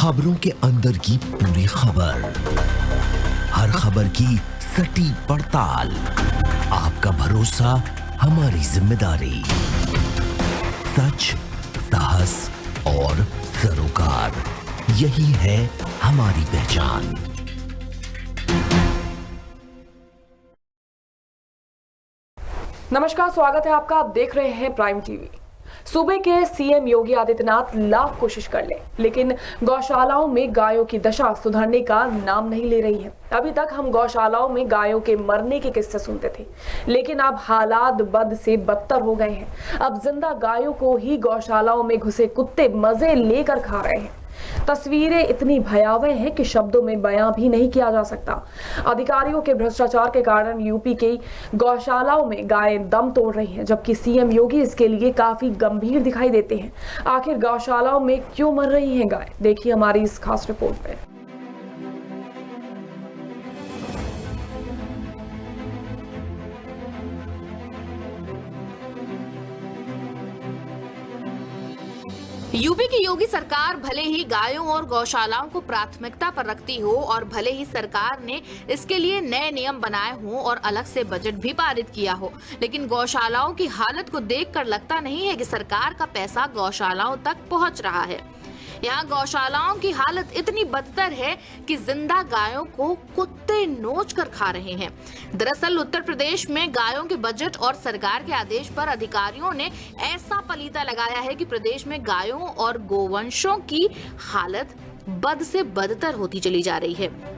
खबरों के अंदर की पूरी खबर, हर खबर की सटीक पड़ताल, आपका भरोसा हमारी जिम्मेदारी। सच, साहस और सरोकार, यही है हमारी पहचान। नमस्कार, स्वागत है आपका। आप देख रहे हैं प्राइम टीवी। सूबे के सीएम योगी आदित्यनाथ लाख कोशिश कर ले, लेकिन गौशालाओं में गायों की दशा सुधरने का नाम नहीं ले रही है। अभी तक हम गौशालाओं में गायों के मरने के किस्से सुनते थे, लेकिन अब हालात बद से बदतर हो गए हैं। अब जिंदा गायों को ही गौशालाओं में घुसे कुत्ते मजे लेकर खा रहे हैं। तस्वीरें इतनी भयावह हैं कि शब्दों में बयां भी नहीं किया जा सकता। अधिकारियों के भ्रष्टाचार के कारण यूपी के गौशालाओं में गायें दम तोड़ रही हैं, जबकि सीएम योगी इसके लिए काफी गंभीर दिखाई देते हैं। आखिर गौशालाओं में क्यों मर रही हैं गायें, देखिए हमारी इस खास रिपोर्ट में। यूपी की योगी सरकार भले ही गायों और गौशालाओं को प्राथमिकता पर रखती हो और भले ही सरकार ने इसके लिए नए नियम बनाए हों और अलग से बजट भी पारित किया हो, लेकिन गौशालाओं की हालत को देखकर लगता नहीं है कि सरकार का पैसा गौशालाओं तक पहुंच रहा है। यहाँ गौशालाओं की हालत इतनी बदतर है कि जिंदा गायों को कुत्ते नोच कर खा रहे हैं। दरअसल उत्तर प्रदेश में गायों के बजट और सरकार के आदेश पर अधिकारियों ने ऐसा पलीता लगाया है कि प्रदेश में गायों और गोवंशों की हालत बद से बदतर होती चली जा रही है।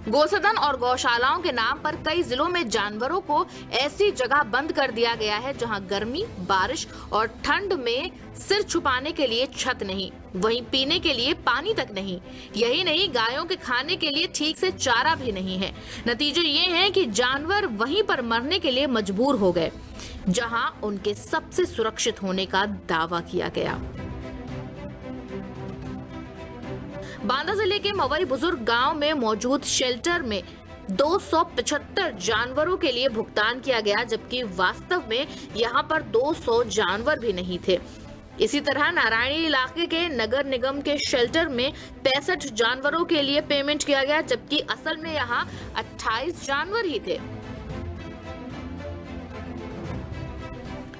गौसदन और गौशालाओं के नाम पर कई जिलों में जानवरों को ऐसी जगह बंद कर दिया गया है जहां गर्मी, बारिश और ठंड में सिर छुपाने के लिए छत नहीं, वहीं पीने के लिए पानी तक नहीं। यही नहीं, गायों के खाने के लिए ठीक से चारा भी नहीं है। नतीजे ये हैं कि जानवर वहीं पर मरने के लिए मजबूर हो गए जहां उनके सबसे सुरक्षित होने का दावा किया गया। बांदा जिले के मवई बुजुर्ग गांव में मौजूद शेल्टर में 275 जानवरों के लिए भुगतान किया गया, जबकि वास्तव में यहां पर 200 जानवर भी नहीं थे। इसी तरह नारायणी इलाके के नगर निगम के शेल्टर में 65 जानवरों के लिए पेमेंट किया गया, जबकि असल में यहां 28 जानवर ही थे।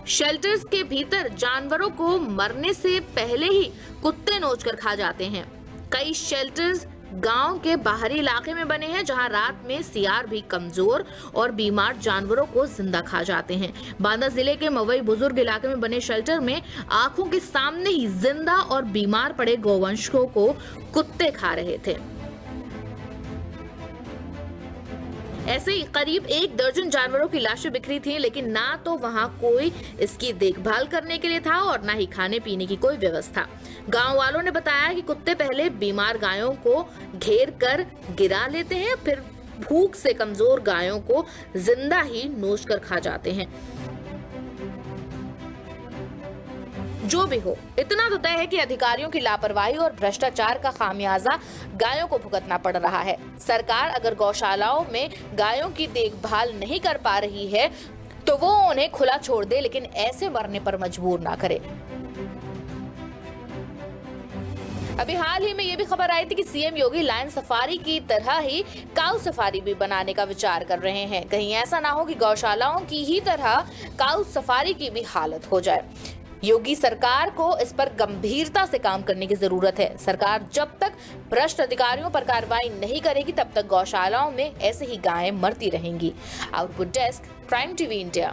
शेल्टर्स के भीतर जानवरों को मरने से पहले ही कुत्ते नोच कर खा जाते हैं। कई शेल्टर्स गांव के बाहरी इलाके में बने हैं, जहां रात में सियार भी कमजोर और बीमार जानवरों को जिंदा खा जाते हैं। बांदा जिले के मवई बुजुर्ग इलाके में बने शेल्टर में आंखों के सामने ही जिंदा और बीमार पड़े गौवंशों को कुत्ते खा रहे थे। ऐसे ही करीब 1 दर्जन जानवरों की लाशें बिखरी थीं, लेकिन ना तो वहां कोई इसकी देखभाल करने के लिए था और ना ही खाने पीने की कोई व्यवस्था। गांव वालों ने बताया कि कुत्ते पहले बीमार गायों को घेर कर गिरा लेते हैं, फिर भूख से कमजोर गायों को जिंदा ही नोच कर खा जाते हैं। जो भी हो, इतना तो तय है कि अधिकारियों की लापरवाही और भ्रष्टाचार का खामियाजा गायों को भुगतना पड़ रहा है। सरकार अगर गौशालाओं में गायों की देखभाल नहीं कर पा रही है तो वो उन्हें खुला छोड़ दे, लेकिन ऐसे मरने पर मजबूर ना करे। अभी हाल ही में ये भी खबर आई थी कि सीएम योगी लायन सफारी की तरह ही काऊ सफारी भी बनाने का विचार कर रहे हैं। कहीं ऐसा ना हो कि गौशालाओं की ही तरह काऊ सफारी की भी हालत हो जाए। योगी सरकार को इस पर गंभीरता से काम करने की जरूरत है। सरकार जब तक भ्रष्ट अधिकारियों पर कार्रवाई नहीं करेगी, तब तक गौशालाओं में ऐसे ही गायें मरती रहेंगी। Output desk, prime TV India.